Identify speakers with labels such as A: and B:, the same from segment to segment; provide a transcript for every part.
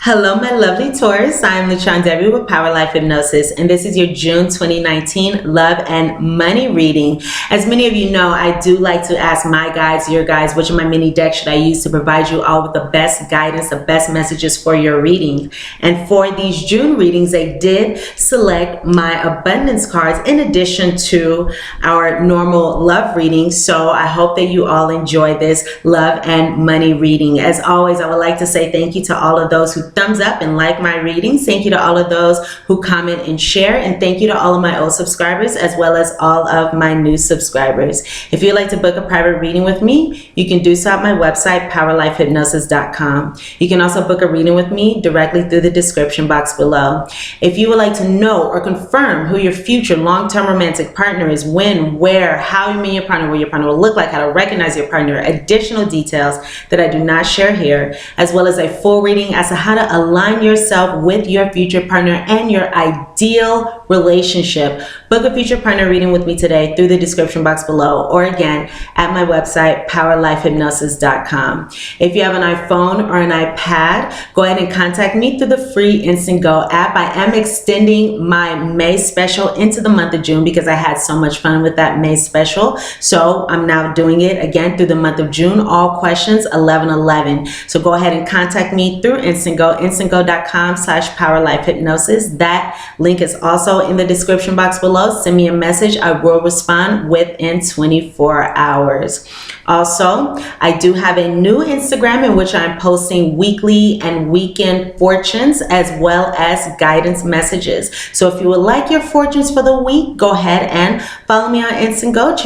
A: Hello, my lovely Taurus. I'm lachondevi with Power Life Hypnosis, and this is your June 2019 Love and Money reading. As many of you know, I do like to ask my guides, your guides, which of my mini deck should I use to provide you all with the best guidance, the best messages for your reading. And for these June readings, I did select my abundance cards in addition to our normal love reading. So I hope that you all enjoy this love and money reading. As always, I would like to say thank you to all of those who thumbs up and like my readings. Thank you to all of those who comment and share, and thank you to all of my old subscribers as well as all of my new subscribers. If you'd like to book a private reading with me, you can do so at my website, powerlifehypnosis.com. You can also book a reading with me directly through the description box below. If you would like to know or confirm who your future long-term romantic partner is, when, where, how you meet your partner, what your partner will look like, how to recognize your partner, additional details that I do not share here, as well as a full reading as to how to align yourself with your future partner and your ideal relationship, book a future partner reading with me today through the description box below, or again at my website, powerlifehypnosis.com. If you have an iPhone or an iPad, go ahead and contact me through the free Instant Go app. I am extending my May special into the month of June because I had so much fun with that May special. So I'm now doing it again through the month of June. All questions 11/11. So go ahead and contact me through Instant Go, instantgo.com/powerlifehypnosis. That link is also in the description box below. Send me a message. I will respond within 24 hours. Also, I do have a new Instagram in which I'm posting weekly and weekend fortunes as well as guidance messages. So if you would like your fortunes for the week, go ahead and follow me on Instagram.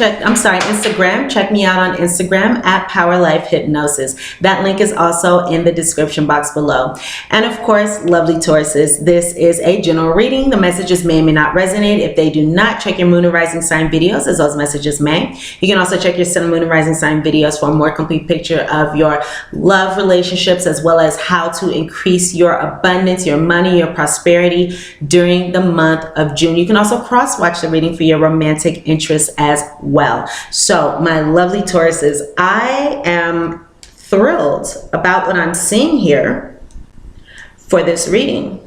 A: Check me out on Instagram at Power Life Hypnosis. That link is also in the description box below. And of course, lovely Tauruses, this is a general reading. The messages may or may not resonate. If they do not, check your moon and rising sign videos, as those messages may. You can also check your sun, moon, and rising sign videos for a more complete picture of your love relationships, as well as how to increase your abundance, your money, your prosperity during the month of June. You can also cross-watch the reading for your romantic interests as well. So, my lovely Tauruses, I am thrilled about what I'm seeing here for this reading.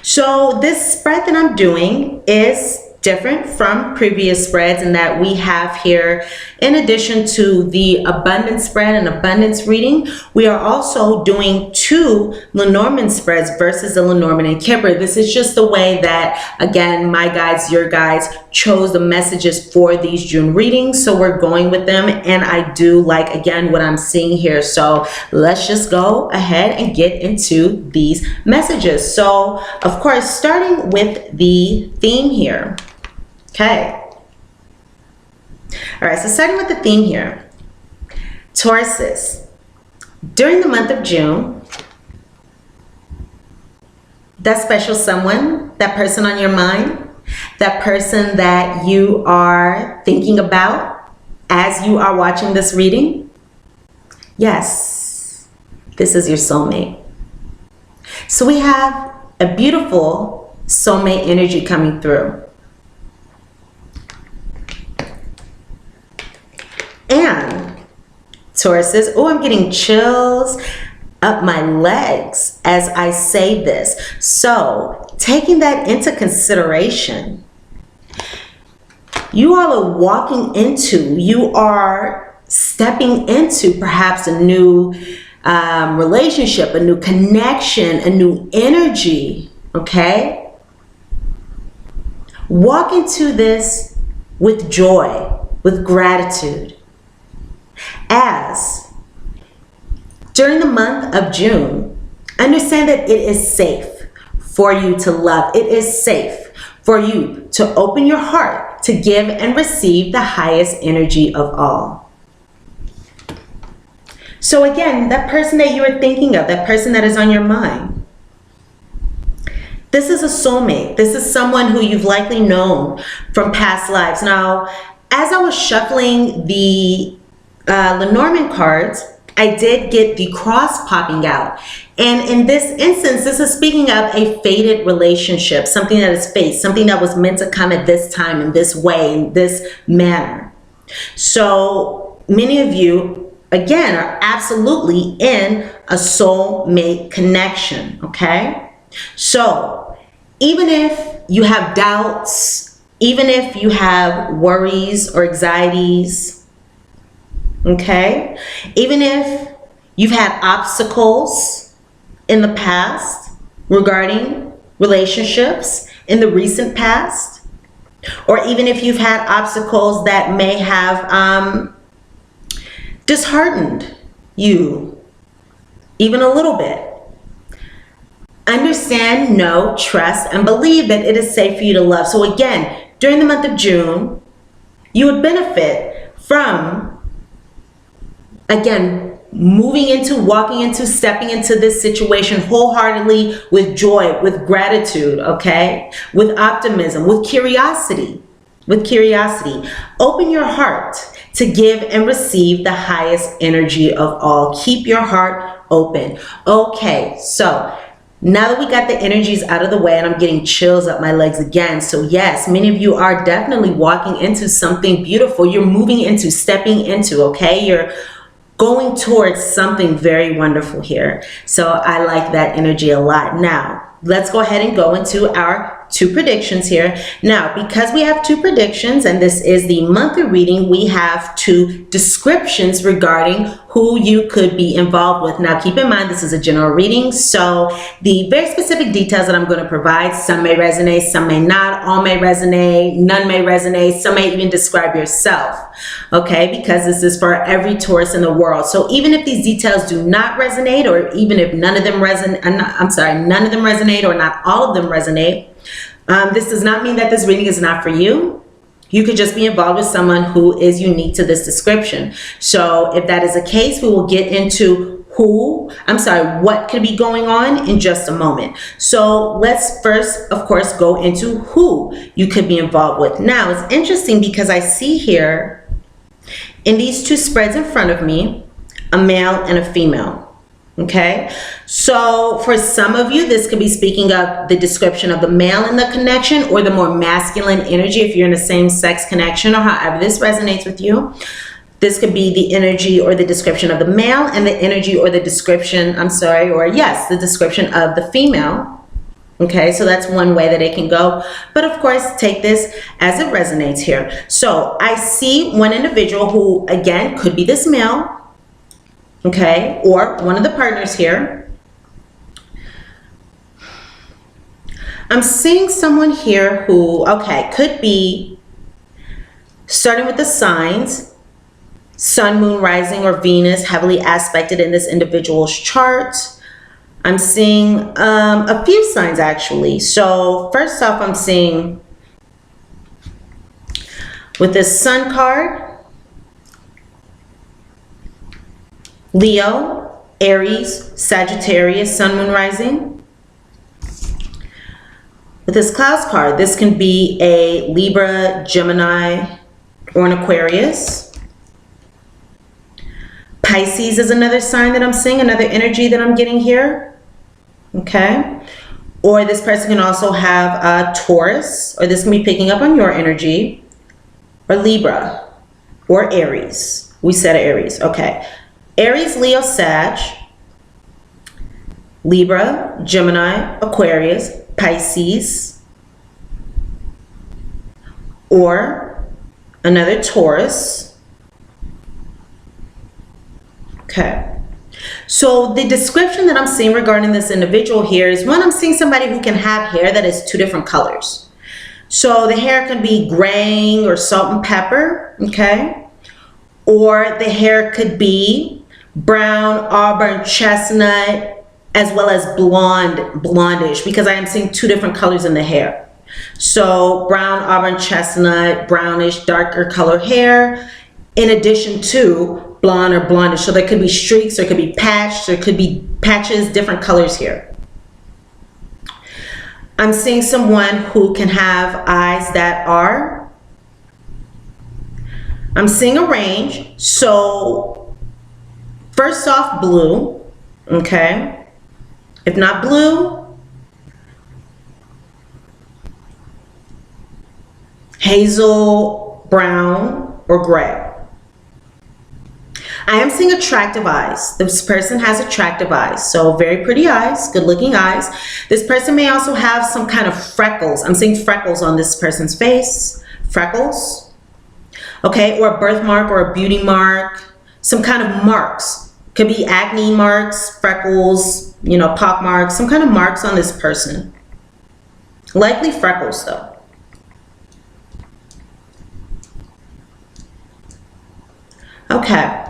A: So this spread that I'm doing is different from previous spreads in that we have here, in addition to the abundance spread and abundance reading, we are also doing two Lenormand spreads versus the Lenormand and Kipper. This is just the way that, again, my guides, your guides, chose the messages for these June readings. So we're going with them, and I do like, again, what I'm seeing here. So let's just go ahead and get into these messages. So, of course, starting with the theme here. Okay. All right, so starting with the theme here. Tauruses, during the month of June, that special someone, that person on your mind, that person that you are thinking about as you are watching this reading, yes, this is your soulmate. So we have a beautiful soulmate energy coming through. And Tauruses, oh, I'm getting chills up my legs as I say this. So taking that into consideration, you all are walking into, you are stepping into perhaps a new relationship, a new connection, a new energy, okay? Walk into this with joy, with gratitude. As during the month of June, understand that it is safe for you to love. It is safe for you to open your heart to give and receive the highest energy of all. So again, that person that you are thinking of, that person that is on your mind, this is a soulmate. This is someone who you've likely known from past lives. Now, as I was shuffling the Lenormand cards, I did get the cross popping out. And in this instance, this is speaking of a fated relationship, something that is fate, something that was meant to come at this time, in this way, in this manner. So many of you, again, are absolutely in a soulmate connection, okay? So even if you have doubts, even if you have worries or anxieties, okay? Even if you've had obstacles in the past regarding relationships in the recent past, or even if you've had obstacles that may have disheartened you even a little bit, understand, know, trust, and believe that it is safe for you to love. So again, during the month of June, you would benefit from, again, moving into, walking into, stepping into this situation wholeheartedly with joy, with gratitude, okay? With optimism, with curiosity, Open your heart to give and receive the highest energy of all. Keep your heart open. Okay, so now that we got the energies out of the way, and I'm getting chills up my legs again. So yes, many of you are definitely walking into something beautiful. You're moving into, stepping into, okay? You're going towards something very wonderful here. So I like that energy a lot. Now, let's go ahead and go into our 2 predictions here. Now, because we have 2 predictions and this is the monthly reading, we have 2 descriptions regarding who you could be involved with. Now, keep in mind, this is a general reading, so the very specific details that I'm going to provide, some may resonate, some may not, all may resonate, none may resonate, some may even describe yourself, okay, because this is for every Taurus in the world. So even if these details do not resonate, or even if none of them resonate, none of them resonate, or not all of them resonate, this does not mean that this reading is not for you. You could just be involved with someone who is unique to this description. So if that is the case, we will get into what could be going on in just a moment. So let's first, of course, go into who you could be involved with. Now, it's interesting because I see here in these 2 spreads in front of me, a male and a female. Okay, so for some of you, this could be speaking of the description of the male in the connection, or the more masculine energy if you're in a same-sex connection, or however this resonates with you. This could be the energy or the description of the male, and the energy or the description, the description of the female. Okay, so that's one way that it can go. But of course, take this as it resonates here. So I see one individual who, again, could be this male, okay, or one of the partners here. I'm seeing someone here who, okay, could be starting with the signs, sun, moon, rising, or Venus heavily aspected in this individual's chart. I'm seeing a few signs actually. So first off, I'm seeing with this sun card, Leo, Aries, Sagittarius, sun, moon, rising. With this clouds card, this can be a Libra, Gemini, or an Aquarius. Pisces is another sign that I'm seeing, another energy that I'm getting here. Okay. Or this person can also have a Taurus, or this can be picking up on your energy, or Libra, or Aries. We said Aries. Okay. Aries, Leo, Sag, Libra, Gemini, Aquarius, Pisces, or another Taurus. Okay. So the description that I'm seeing regarding this individual here is, one, I'm seeing somebody who can have hair that is 2 different colors. So the hair can be graying or salt and pepper, okay? Or the hair could be brown, auburn, chestnut, as well as blondish, because I am seeing 2 different colors in the hair. So brown, auburn, chestnut, brownish, darker color hair, in addition to blonde or blondish. So there could be streaks, there could be patches, there could be patches, different colors here. I'm seeing someone who can have eyes that are, I'm seeing a range. So first off, blue, okay? If not blue, hazel, brown, or gray. I am seeing attractive eyes. This person has attractive eyes. So very pretty eyes, good looking eyes. This person may also have some kind of freckles. I'm seeing freckles on this person's face. Freckles. Okay, or a birthmark or a beauty mark. Some kind of marks. Could be acne marks, freckles, you know, pock marks, some kind of marks on this person. Likely freckles though. Okay,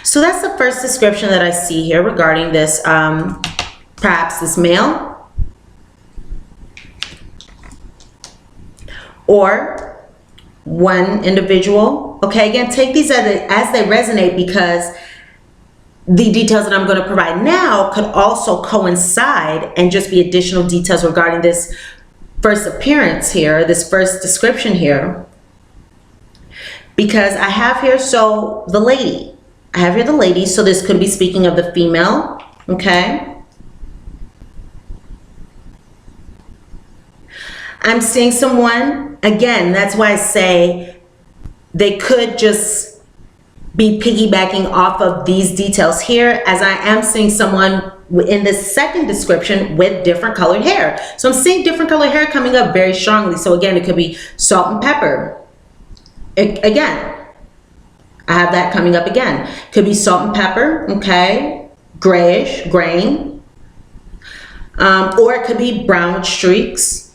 A: so that's the first description that I see here regarding this, perhaps this male or one individual. Okay, again, take these as they resonate, because the details that I'm going to provide now could also coincide and just be additional details regarding this first appearance here, this first description here. Because I have here, so the lady. I have here the lady, so this could be speaking of the female, okay? I'm seeing someone, again, that's why I say they could just be piggybacking off of these details here, as I am seeing someone in this second description with different colored hair. So I'm seeing different colored hair coming up very strongly. So again, it could be salt and pepper. Again, I have that coming up again. Could be salt and pepper, okay? Grayish, grain. Or it could be brown streaks.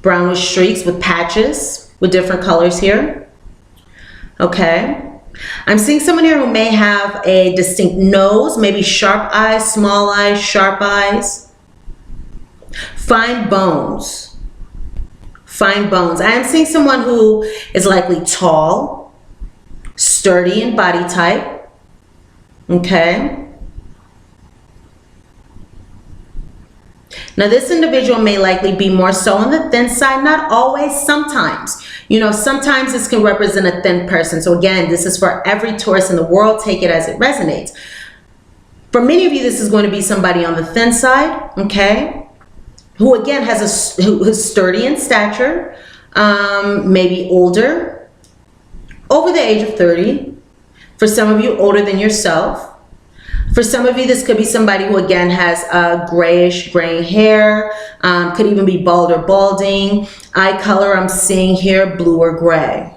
A: Brownish streaks with patches with different colors here. Okay. I'm seeing someone here who may have a distinct nose, maybe sharp eyes, small eyes, sharp eyes. Fine bones. Fine bones. I am seeing someone who is likely tall, sturdy in body type. Okay. Now this individual may likely be more so on the thin side, not always, sometimes. You know, sometimes this can represent a thin person. So again, this is for every Taurus in the world. Take it as it resonates. For many of you, this is going to be somebody on the thin side, okay? Who again who's sturdy in stature, maybe older, over the age of 30. For some of you, older than yourself. For some of you, this could be somebody who again has grayish, gray hair, could even be bald or balding. Eye color I'm seeing here, blue or gray.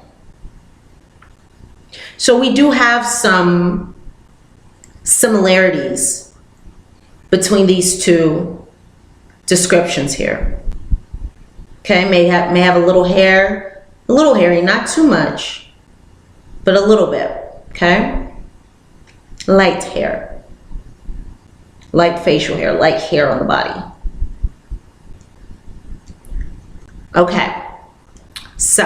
A: So we do have some similarities between these two descriptions here. Okay, may have a little hair, a little hairy, not too much, but a little bit. Okay, light hair, light facial hair, light hair on the body. Okay, so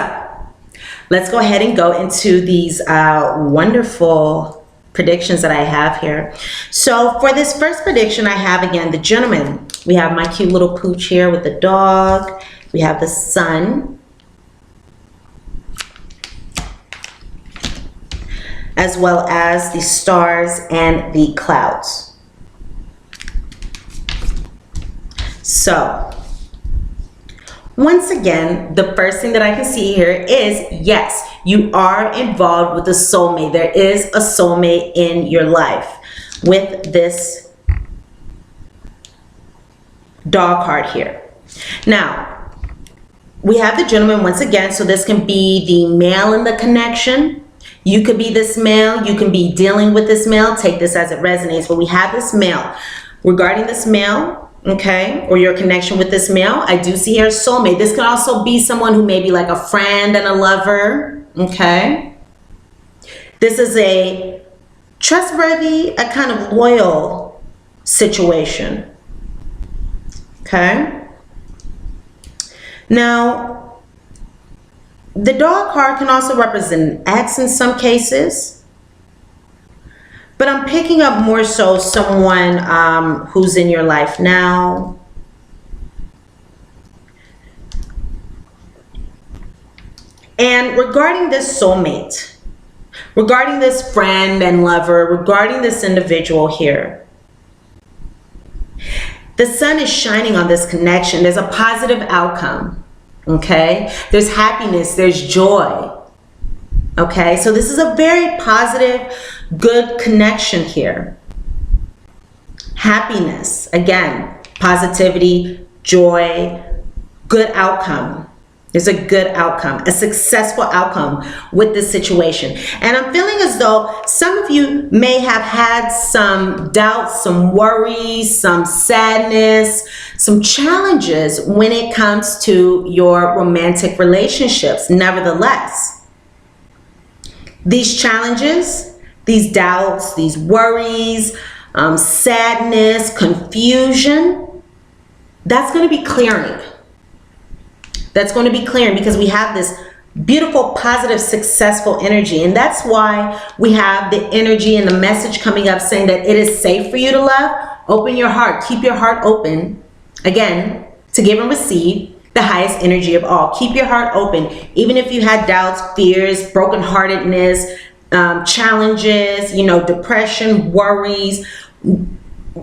A: let's go ahead and go into these wonderful predictions that I have here. So for this first prediction, I have again the gentleman. We have my cute little pooch here with the dog. We have the sun, as well as the stars and the clouds. So once again, the first thing that I can see here is, yes, you are involved with a soulmate. There is a soulmate in your life with this dog card here. Now, we have the gentleman once again, so this can be the male in the connection. You could be this male, you can be dealing with this male. Take this as it resonates, but we have this male. Regarding this male, okay, or your connection with this male, I do see here soulmate. This can also be someone who may be like a friend and a lover, okay? This is a trustworthy, a kind of loyal situation, okay? Now, the dog card can also represent an ex in some cases, but I'm picking up more so someone who's in your life now. And regarding this soulmate, regarding this friend and lover, regarding this individual here, the sun is shining on this connection. There's a positive outcome, okay? There's happiness, there's joy. Okay, so this is a very positive, good connection here. Happiness, again, positivity, joy, good outcome. There's a good outcome, a successful outcome with this situation. And I'm feeling as though some of you may have had some doubts, some worries, some sadness, some challenges when it comes to your romantic relationships. Nevertheless, these challenges, these doubts, these worries, sadness, confusion, that's going to be clearing. That's going to be clearing because we have this beautiful, positive, successful energy. And that's why we have the energy and the message coming up saying that it is safe for you to love. Open your heart. Keep your heart open. Again, to give and receive the highest energy of all. Keep your heart open. Even if you had doubts, fears, brokenheartedness, challenges, depression, worries,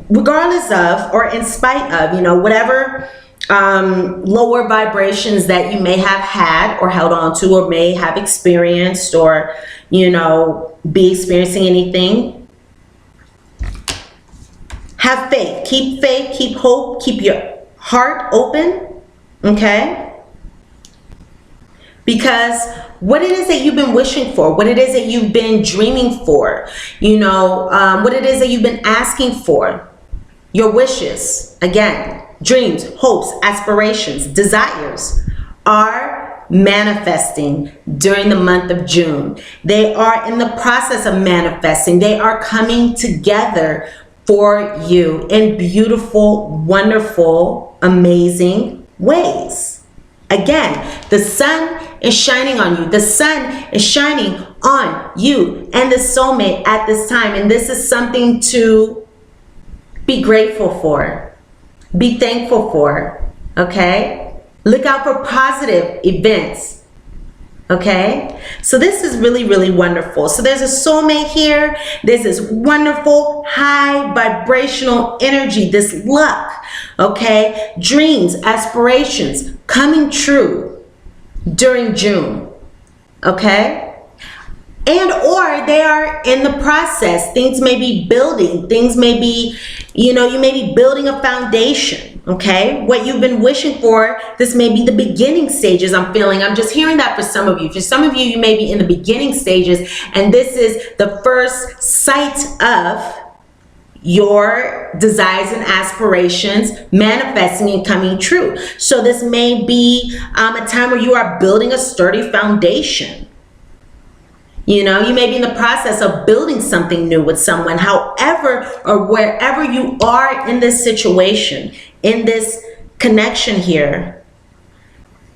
A: regardless of or in spite of, whatever lower vibrations that you may have had or held on to or may have experienced or, be experiencing anything. Have faith, keep hope, keep your heart open, okay? Because what it is that you've been wishing for, what it is that you've been dreaming for, what it is that you've been asking for, your wishes, again, dreams, hopes, aspirations, desires are manifesting during the month of June. They are in the process of manifesting. They are coming together for you in beautiful, wonderful, amazing ways. Again, the sun is shining on you. The sun is shining on you and the soulmate at this time. And this is something to be grateful for. Be thankful for, okay? Look out for positive events, okay? So this is really, really wonderful. So there's a soulmate here. There's this wonderful, high vibrational energy, this luck, okay? Dreams, aspirations coming true during June, okay? And or they are in the process. Things may be building. Things may be, you may be building a foundation, okay? What you've been wishing for, this may be the beginning stages. I'm just hearing that for some of you. For some of you, you may be in the beginning stages, and this is the first sight of your desires and aspirations manifesting and coming true. So this may be a time where you are building a sturdy foundation. You may be in the process of building something new with someone. However, or wherever you are in this situation, in this connection here,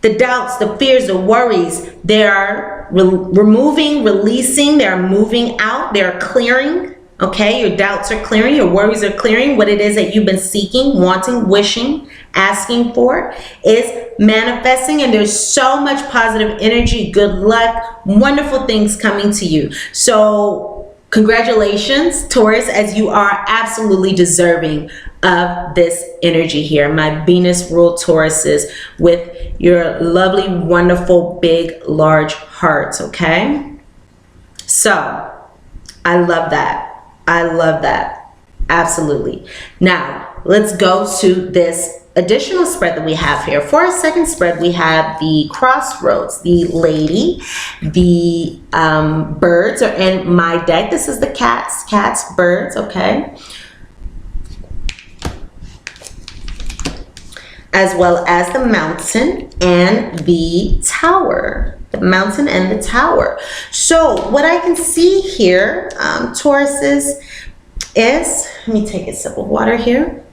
A: the doubts, the fears, the worries, they are removing, releasing, they're moving out, they're clearing. Okay, your doubts are clearing, your worries are clearing. What it is that you've been seeking, wanting, wishing, asking for is manifesting, and there's so much positive energy, good luck, wonderful things coming to you. So congratulations, Taurus, as you are absolutely deserving of this energy here. My Venus ruled Tauruses with your lovely, wonderful, big, large hearts, okay? So I love that. I love that. Absolutely. Now, let's go to this additional spread that we have here. For our second spread, we have the crossroads, the lady, the birds are in my deck. This is the cats, birds, okay? As well as the mountain and the tower. The mountain and the tower. So what I can see here, Tauruses, is, let me take a sip of water here.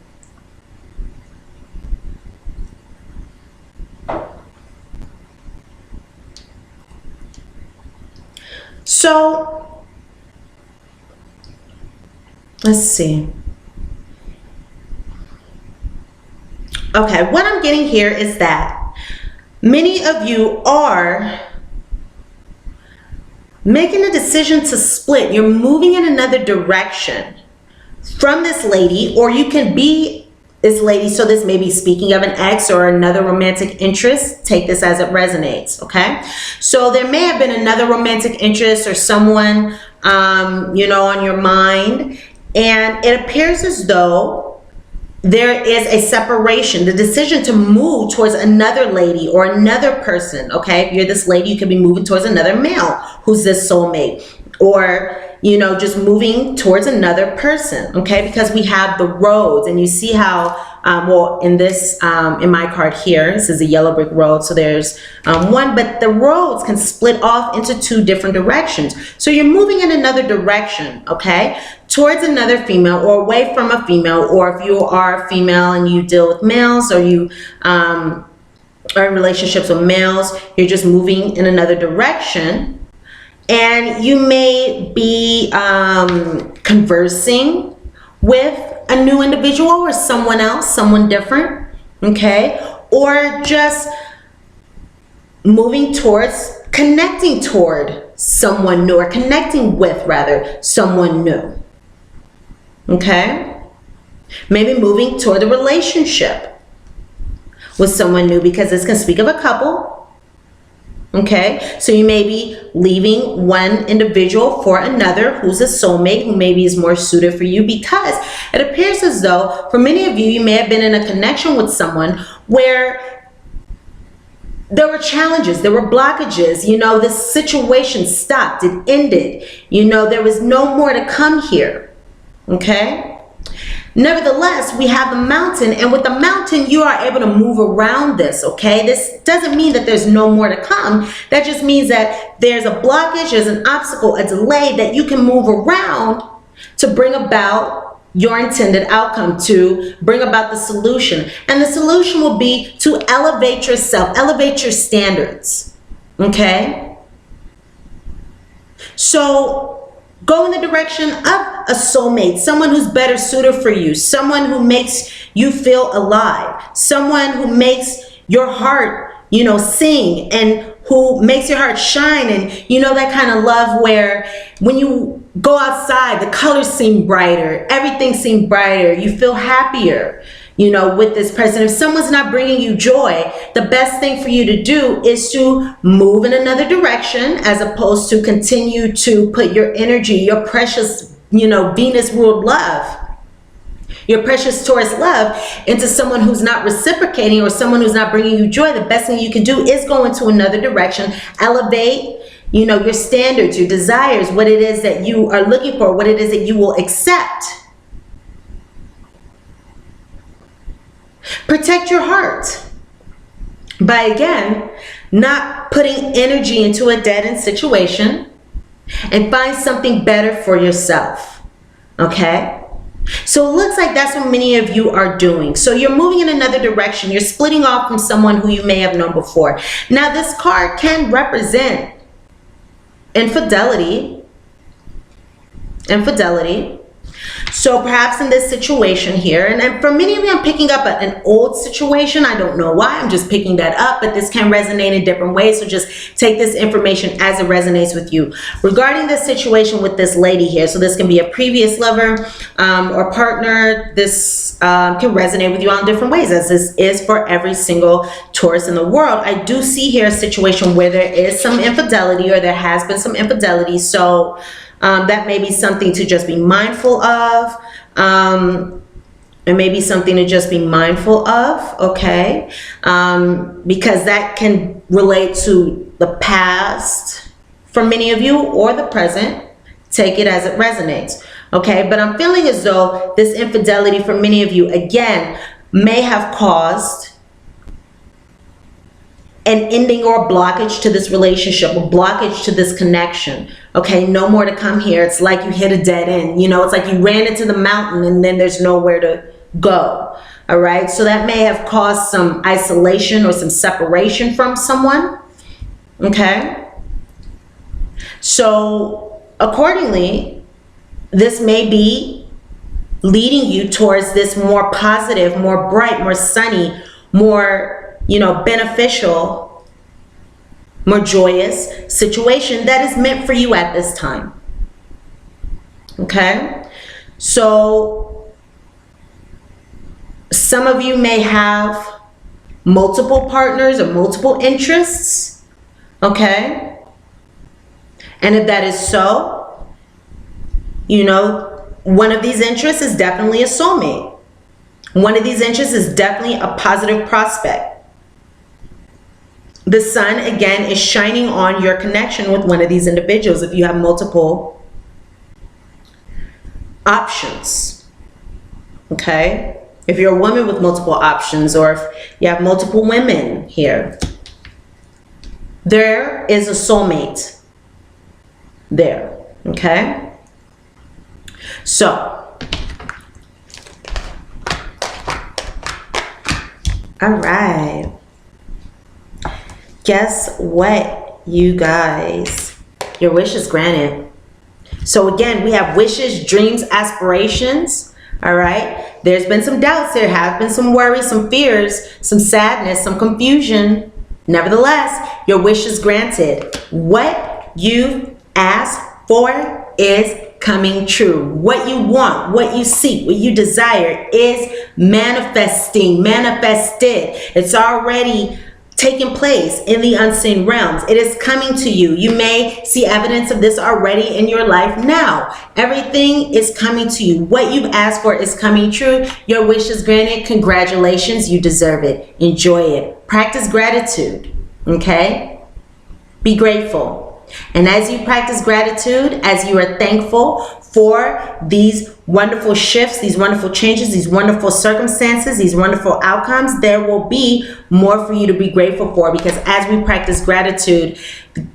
A: So let's see. Okay, what I'm getting here is that many of you are making a decision to split. You're moving in another direction from this lady, or you can be this lady, so this may be speaking of an ex or another romantic interest. Take this as it resonates, okay? So there may have been another romantic interest or someone, you know, on your mind, and it appears as though there is a separation, the decision to move towards another lady or another person, okay? If you're this lady, you could be moving towards another male who's this soulmate, or, you know, just moving towards another person, okay? Because we have the roads, and you see how, well, in this, in my card here, this is a yellow brick road, so there's one, but the roads can split off into two different directions. So you're moving in another direction, okay? Towards another female, or away from a female, or if you are a female and you deal with males, or you are in relationships with males, you're just moving in another direction. And you may be conversing with a new individual or someone else, someone different, okay? Or just moving towards, connecting toward someone new, or connecting with, rather, someone new, okay? Maybe moving toward a relationship with someone new, because this can speak of a couple. Okay, so you may be leaving one individual for another who's a soulmate, who maybe is more suited for you, because it appears as though for many of you, you may have been in a connection with someone where there were challenges, there were blockages, you know, the situation stopped, it ended, you know, there was no more to come here, okay? Nevertheless, we have the mountain, and with the mountain, you are able to move around this, okay? This doesn't mean that there's no more to come. That just means that there's a blockage, there's an obstacle, a delay that you can move around to bring about your intended outcome, to bring about the solution. And the solution will be to elevate yourself, elevate your standards, okay? So go in the direction of a soulmate, someone who's better suited for you, someone who makes you feel alive, someone who makes your heart, you know, sing, and who makes your heart shine. And you know, that kind of love where when you go outside, the colors seem brighter, everything seems brighter, you feel happier, you know, with this person. If someone's not bringing you joy, the best thing for you to do is to move in another direction, as opposed to continue to put your energy, your precious, you know, Venus ruled love, your precious Taurus love, into someone who's not reciprocating, or someone who's not bringing you joy. The best thing you can do is go into another direction, elevate, you know, your standards, your desires, what it is that you are looking for, what it is that you will accept. Protect your heart by, again, not putting energy into a dead-end situation, and find something better for yourself, okay? So it looks like that's what many of you are doing. So you're moving in another direction. You're splitting off from someone who you may have known before. Now, this card can represent infidelity. So perhaps in this situation here, and for many of you, I'm picking up an old situation. I don't know why, I'm just picking that up, but this can resonate in different ways. So just take this information as it resonates with you. Regarding this situation with this lady here, so this can be a previous lover or partner. This can resonate with you on different ways, as this is for every single Taurus in the world. I do see here a situation where there is some infidelity, or there has been some infidelity. So that may be something to just be mindful of. It may be something to just be mindful of, okay? Because that can relate to the past for many of you, or the present. Take it as it resonates, okay? But I'm feeling as though this infidelity for many of you, again, may have caused an ending or a blockage to this relationship, a blockage to this connection. Okay, no more to come here. It's like you hit a dead end. You know, it's like you ran into the mountain and then there's nowhere to go. All right, so that may have caused some isolation or some separation from someone. Okay, so accordingly, this may be leading you towards this more positive, more bright, more sunny, more, you know, beneficial, more joyous situation that is meant for you at this time. Okay, so Some of you may have multiple partners or multiple interests, okay? And if that is so, you know, one of these interests is definitely a soulmate. One of these interests is definitely a positive prospect. The sun, again, is shining on your connection with one of these individuals if you have multiple options, okay? If you're a woman with multiple options, or if you have multiple women here, there is a soulmate there, okay? So, all right. Guess what, you guys? Your wish is granted. So again, we have wishes, dreams, aspirations, all right? There's been some doubts, there have been some worries, some fears, some sadness, some confusion. Nevertheless, your wish is granted. What you asked for is coming true. What you want, what you seek, what you desire is manifesting, manifested. It's already taking place in the unseen realms. It is coming to you. You may see evidence of this already in your life now. Everything is coming to you. What you've asked for is coming true. Your wish is granted. Congratulations. You deserve it. Enjoy it. Practice gratitude. Okay? Be grateful. And as you practice gratitude, as you are thankful for these wonderful shifts, these wonderful changes, these wonderful circumstances, these wonderful outcomes, there will be more for you to be grateful for, because as we practice gratitude,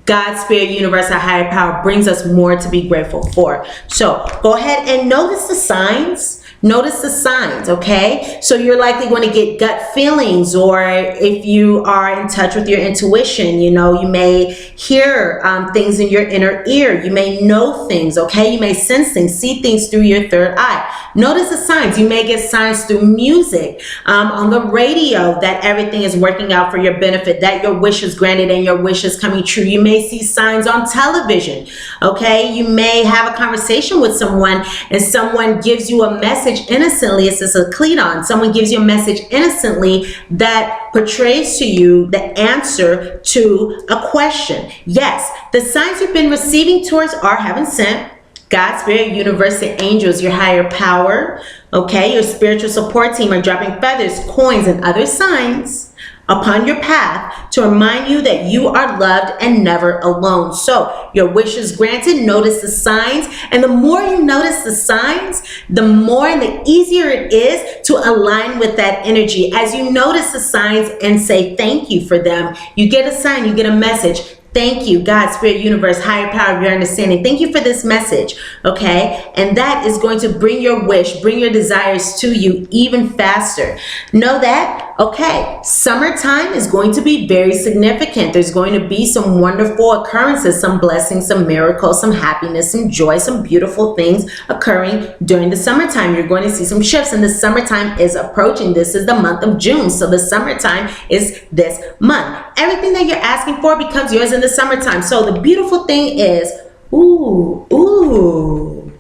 A: God, Spirit, Universe, our higher power brings us more to be grateful for. So go ahead and notice the signs. Notice the signs, okay? So you're likely going to get gut feelings, or if you are in touch with your intuition, you know, you may hear things in your inner ear. You may know things, okay? You may sense things, see things through your third eye. Notice the signs. You may get signs through music, on the radio, that everything is working out for your benefit, that your wish is granted and your wish is coming true. You may see signs on television, okay? You may have a conversation with someone and someone gives you a message innocently. It's just a Cleton. Someone gives you a message innocently that portrays to you the answer to a question. Yes, the signs you've been receiving towards are heaven sent. God, Spirit, Universe, and angels, your higher power, okay? Your spiritual support team are dropping feathers, coins, and other signs upon your path to remind you that you are loved and never alone. So your wish is granted. Notice the signs, and the more you notice the signs, the more and the easier it is to align with that energy. As you notice the signs and say thank you for them, you get a sign, you get a message. Thank you, God, Spirit, Universe, higher power of your understanding. Thank you for this message, okay? And that is going to bring your wish, bring your desires to you even faster. Know that, okay, summertime is going to be very significant. There's going to be some wonderful occurrences, some blessings, some miracles, some happiness, some joy, some beautiful things occurring during the summertime. You're going to see some shifts, and the summertime is approaching. This is the month of June, so the summertime is this month. Everything that you're asking for becomes yours in the summertime. So the beautiful thing is, ooh, ooh,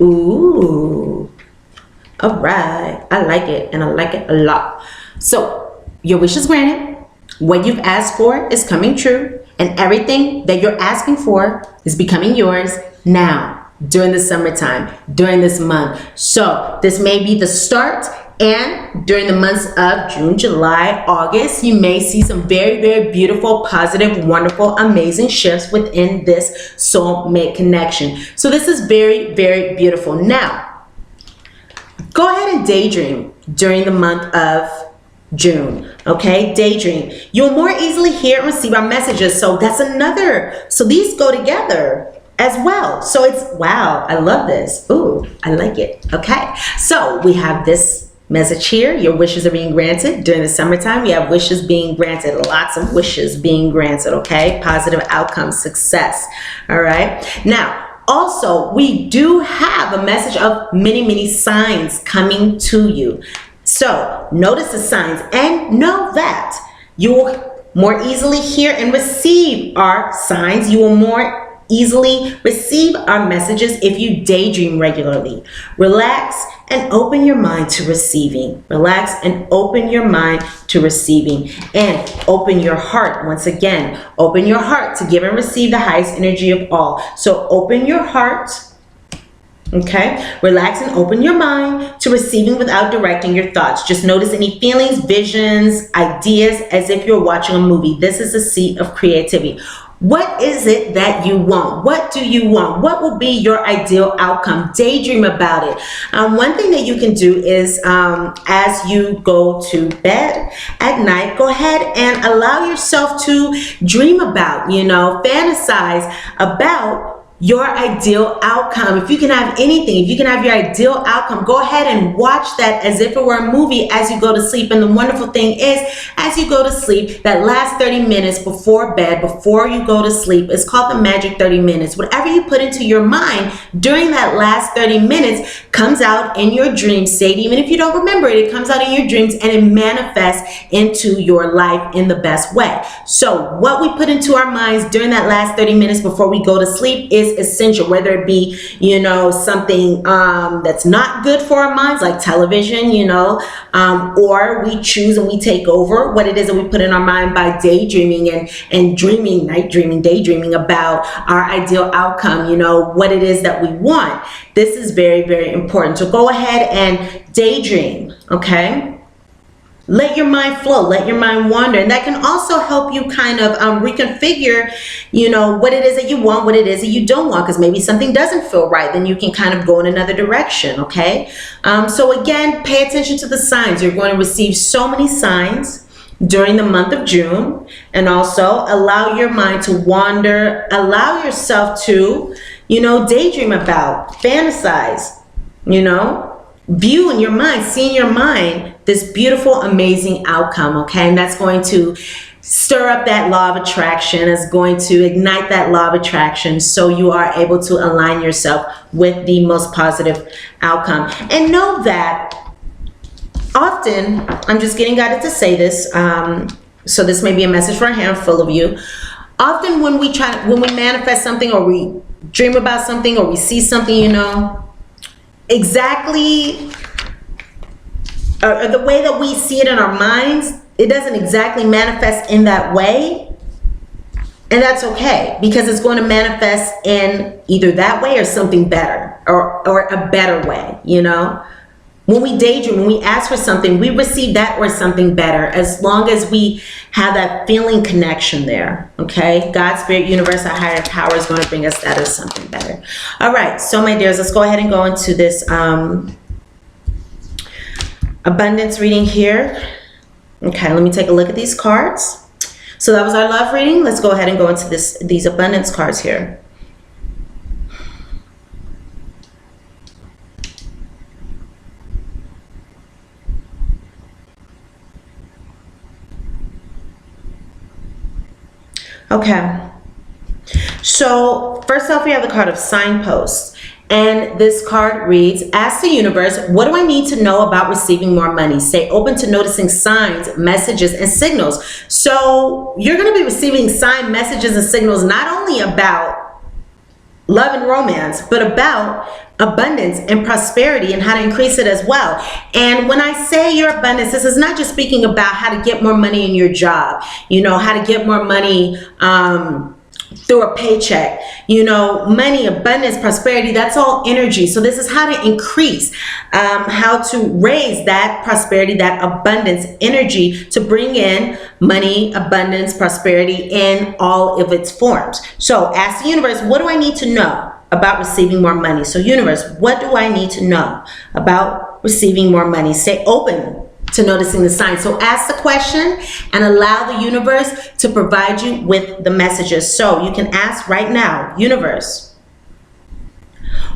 A: ooh. All right, I like it, and I like it a lot. So your wish is granted. What you've asked for is coming true, and everything that you're asking for is becoming yours now, during the summertime, during this month. So this may be the start, and during the months of June, July, August, you may see some very, very beautiful, positive, wonderful, amazing shifts within this soulmate connection. So this is very, very beautiful. Now, go ahead and daydream during the month of June, okay? Daydream. You'll more easily hear and receive our messages. So that's another, so these go together as well. So it's, wow, I love this. Ooh, I like it. Okay, so we have this message here. Your wishes are being granted during the summertime. We have wishes being granted, lots of wishes being granted, okay? Positive outcomes, success, all right? Now, also, we do have a message of many, many signs coming to you. So notice the signs and know that you will more easily hear and receive our signs. You will more easily receive our messages if you daydream regularly. Relax and open your mind to receiving. Relax and open your mind to receiving. And open your heart. Once again, open your heart to give and receive the highest energy of all. So open your heart. Okay, relax and open your mind to receiving without directing your thoughts. Just notice any feelings, visions, ideas as if you're watching a movie. This is a seat of creativity. What is it that you want? What do you want? What will be your ideal outcome? Daydream about it. One thing that you can do is as you go to bed at night, go ahead and allow yourself to dream about, fantasize about your ideal outcome. If you can have anything, if you can have your ideal outcome, go ahead and watch that as if it were a movie as you go to sleep. And the wonderful thing is, as you go to sleep, that last 30 minutes before bed, before you go to sleep, is called the magic 30 minutes. Whatever you put into your mind during that last 30 minutes comes out in your dream state. Even if you don't remember it, it comes out in your dreams and it manifests into your life in the best way. So what we put into our minds during that last 30 minutes before we go to sleep is essential, whether it be, something that's not good for our minds, like television, or we choose and we take over what it is that we put in our mind by daydreaming and dreaming, night dreaming, daydreaming about our ideal outcome, what it is that we want. This is very, very important. So go ahead and daydream, okay? Let your mind flow, let your mind wander. And that can also help you kind of reconfigure, what it is that you want, what it is that you don't want, because maybe something doesn't feel right. Then you can kind of go in another direction, okay? So again, pay attention to the signs. You're going to receive so many signs during the month of June. And also allow your mind to wander, allow yourself to, daydream about, fantasize, view in your mind, see in your mind this beautiful, amazing outcome, okay? And that's going to stir up that law of attraction. It's going to ignite that law of attraction so you are able to align yourself with the most positive outcome. And know that often, I'm just getting guided to say this, so this may be a message for a handful of you. Often when we manifest something, or we dream about something, or we see something, exactly, or the way that we see it in our minds, it doesn't exactly manifest in that way. And that's okay, because it's going to manifest in either that way or something better, or a better way, When we daydream, when we ask for something, we receive that or something better, as long as we have that feeling connection there, okay? God, Spirit, Universe, our higher power is going to bring us that or something better. All right, so my dears, let's go ahead and go into this abundance reading here. Okay, let me take a look at these cards. So that was our love reading. Let's go ahead and go into these abundance cards here. Okay, so first off, we have the card of signposts. And this card reads, ask the universe, what do I need to know about receiving more money? Stay open to noticing signs, messages, and signals. So you're going to be receiving sign, messages, and signals not only about love and romance, but about abundance and prosperity and how to increase it as well. And when I say your abundance, this is not just speaking about how to get more money in your job, how to get more money through a paycheck, money, abundance, prosperity, that's all energy. So this is how to increase, how to raise that prosperity, that abundance energy to bring in money, abundance, prosperity in all of its forms. So ask the universe, what do I need to know about receiving more money? So universe, what do I need to know about receiving more money? Stay open to noticing the signs. So ask the question and allow the universe to provide you with the messages. So you can ask right now, universe,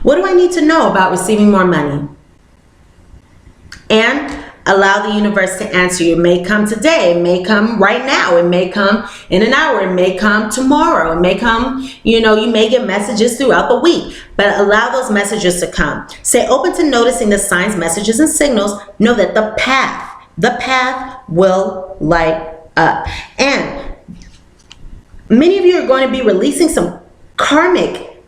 A: what do I need to know about receiving more money? And allow the universe to answer you. It may come today, it may come right now, it may come in an hour, it may come tomorrow, it may come, you may get messages throughout the week, but allow those messages to come. Stay open to noticing the signs, messages, and signals. Know that the path will light up. And many of you are going to be releasing some karmic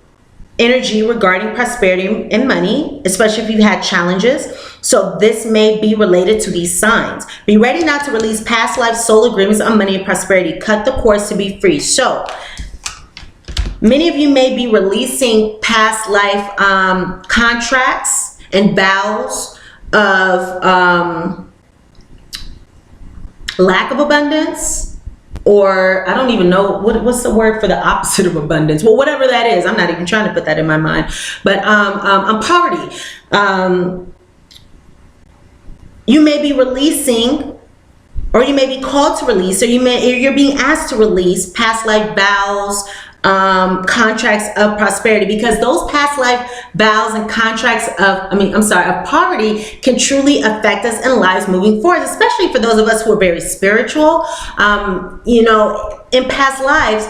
A: energy regarding prosperity and money, especially if you've had challenges. So this may be related to these signs. Be ready not to release past life soul agreements on money and prosperity. Cut the cords to be free. So many of you may be releasing past life contracts and vows of lack of abundance, or I don't even know what's the word for the opposite of abundance. Well, whatever that is, I'm not even trying to put that in my mind. But poverty. You may be releasing, or you may be called to release, or you're being asked to release past life vows, contracts of prosperity, because those past life vows and contracts of poverty can truly affect us in lives moving forward, especially for those of us who are very spiritual. In past lives,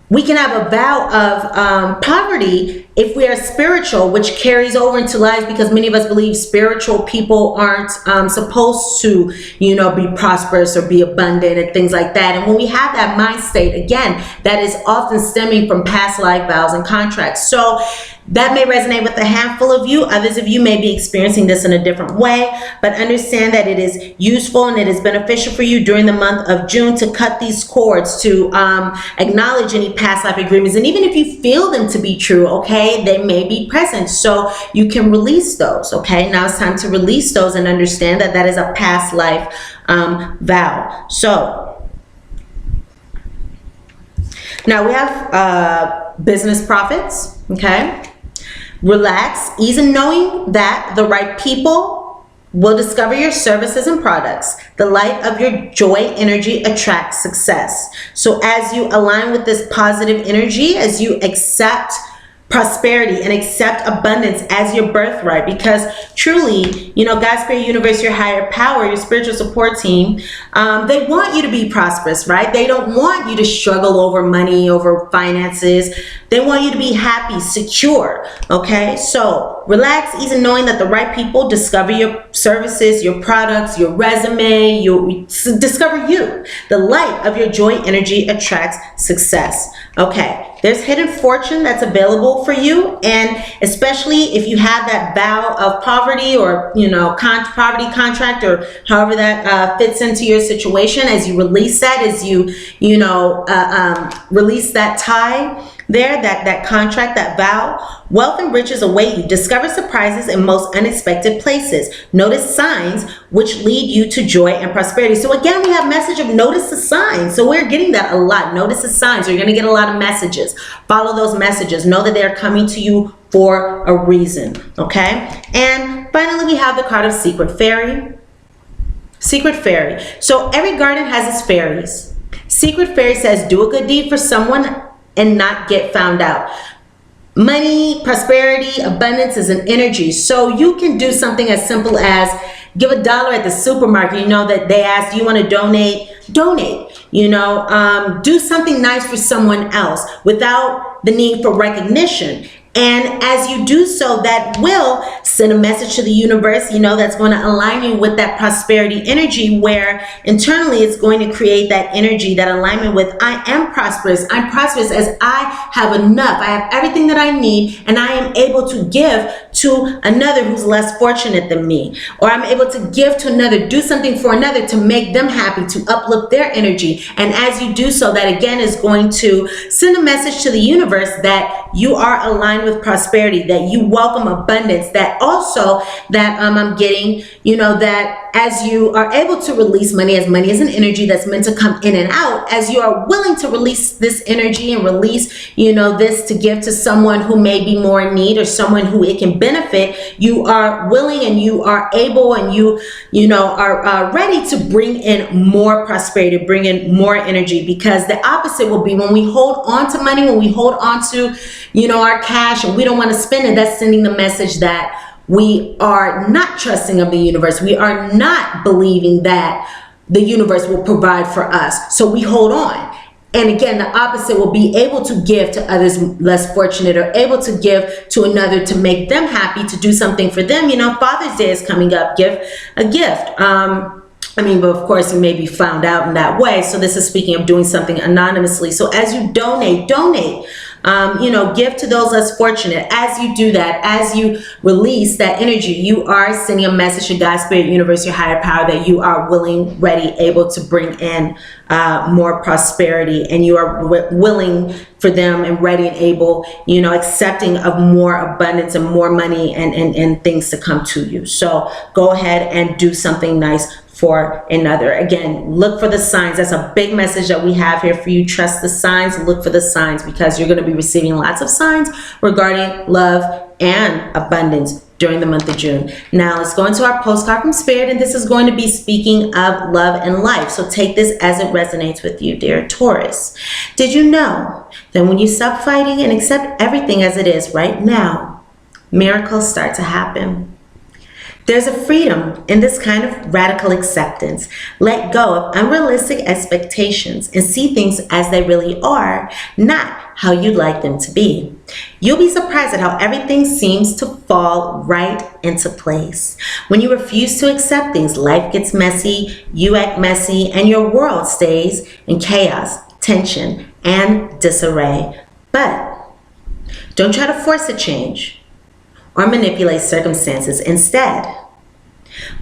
A: we can have a vow of poverty if we are spiritual, which carries over into lives, because many of us believe spiritual people aren't supposed to, be prosperous or be abundant and things like that. And when we have that mind state, again, that is often stemming from past life vows and contracts. So that may resonate with a handful of you. Others of you may be experiencing this in a different way, but understand that it is useful and it is beneficial for you during the month of June to cut these cords, to acknowledge any past life agreements. And even if you feel them to be true, okay, they may be present. So you can release those, okay? Now it's time to release those and understand that that is a past life vow. So now we have business profits, okay? Relax, ease in knowing that the right people will discover your services and products. The light of your joy energy attracts success. So as you align with this positive energy, as you accept prosperity and accept abundance as your birthright, because truly, God's Spirit Universe, your higher power, your spiritual support team, they want you to be prosperous, right? They don't want you to struggle over money, over finances. They want you to be happy, secure, okay? So relax, ease in knowing that the right people discover your services, your products, your resume, you discover you. The light of your joy energy attracts success, okay? There's hidden fortune that's available for you, and especially if you have that vow of poverty or poverty contract, or however that fits into your situation, as you release that, as you release that tie there, that contract, that vow, wealth and riches await you. Discover surprises in most unexpected places. Notice signs which lead you to joy and prosperity. So again, we have message of notice the signs. So we're getting that a lot. Notice the signs. You're going to get a lot of messages. Follow those messages. Know that they're coming to you for a reason. Okay. And finally, we have the card of Secret Fairy. Secret Fairy. So every garden has its fairies. Secret Fairy says, do a good deed for someone and not get found out. Money, prosperity, abundance is an energy. So you can do something as simple as give $1 at the supermarket. That they ask, do you want to donate? Donate. Do something nice for someone else without the need for recognition. And as you do so, that will send a message to the universe, that's going to align you with that prosperity energy, where internally it's going to create that energy, that alignment with, I am prosperous. I'm prosperous as I have enough. I have everything that I need, and I am able to give to another who's less fortunate than me. Or I'm able to give to another, do something for another to make them happy, to uplift their energy. And as you do so, that again is going to send a message to the universe that you are aligned with prosperity, that you welcome abundance, that also that I'm getting, that as you are able to release money, as money is an energy that's meant to come in and out, as you are willing to release this energy and release, this to give to someone who may be more in need, or someone who it can benefit, you are willing and you are able and you are ready to bring in more prosperity, bring in more energy, because the opposite will be when we hold on to money, when we hold on to, our cash, and we don't want to spend it, that's sending the message that we are not trusting of the universe. We are not believing that the universe will provide for us. So we hold on. And again, the opposite will be able to give to others less fortunate, or able to give to another to make them happy, to do something for them. Father's Day is coming up. Give a gift. But of course you may be found out in that way. So this is speaking of doing something anonymously. So as you donate, Give to those less fortunate. As you do that, as you release that energy, you are sending a message to God, Spirit, Universe, your higher power, that you are willing, ready, able to bring in more prosperity, and you are willing for them and ready and able, accepting of more abundance and more money and things to come to you. So go ahead and do something nice for another. Again, look for the signs. That's a big message that we have here for you. Trust the signs. Look for the signs, because you're going to be receiving lots of signs regarding love and abundance during the month of June. Now let's go into our postcard from Spirit, and this is going to be speaking of love and life. So take this as it resonates with you, dear Taurus. Did you know that when you stop fighting and accept everything as it is right now, miracles start to happen? There's a freedom in this kind of radical acceptance. Let go of unrealistic expectations and see things as they really are, not how you'd like them to be. You'll be surprised at how everything seems to fall right into place. When you refuse to accept things, life gets messy, you act messy, and your world stays in chaos, tension, and disarray. But don't try to force a change or manipulate circumstances. Instead,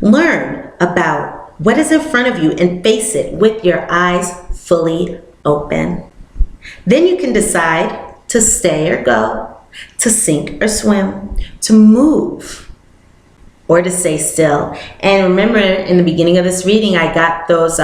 A: learn about what is in front of you and face it with your eyes fully open. Then you can decide to stay or go, to sink or swim, to move or to stay still. And remember, in the beginning of this reading, I got those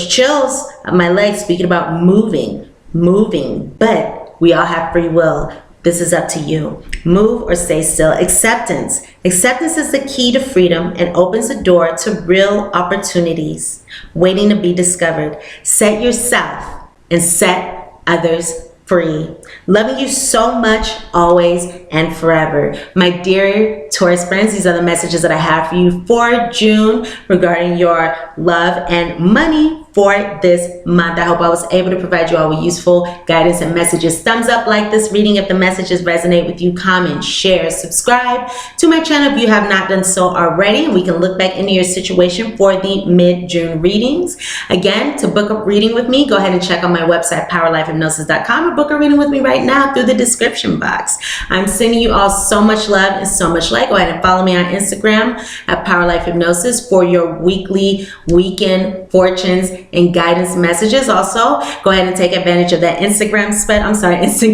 A: chills on my legs speaking about moving, but we all have free will. This is up to you. Move or stay still. Acceptance. Acceptance is the key to freedom and opens the door to real opportunities waiting to be discovered. Set yourself and set others free. Loving you so much, always and forever. My dear Taurus friends, these are the messages that I have for you for June regarding your love and money for this month. I hope I was able to provide you all with useful guidance and messages. Thumbs up, like this reading if the messages resonate with you. Comment, share, subscribe to my channel if you have not done so already. We can look back into your situation for the mid-June readings. Again, to book a reading with me, go ahead and check out my website, powerlifehypnosis.com, or book a reading with me right now through the description box. I'm sending you all so much love and so much light. Go ahead and follow me on Instagram at powerlifehypnosis for your weekly, weekend fortunes and guidance messages. Also, go ahead and take advantage of that Instant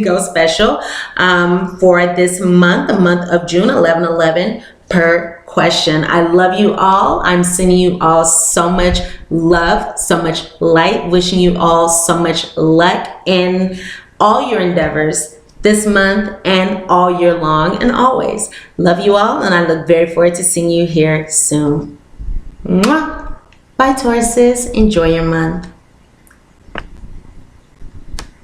A: Go special for this month, the month of June, 11/11 per question. I love you all. I'm sending you all so much love, so much light, wishing you all so much luck in all your endeavors this month and all year long and always. Love you all, and I look very forward to seeing you here soon. Mwah! Bye, Tauruses. Enjoy your month.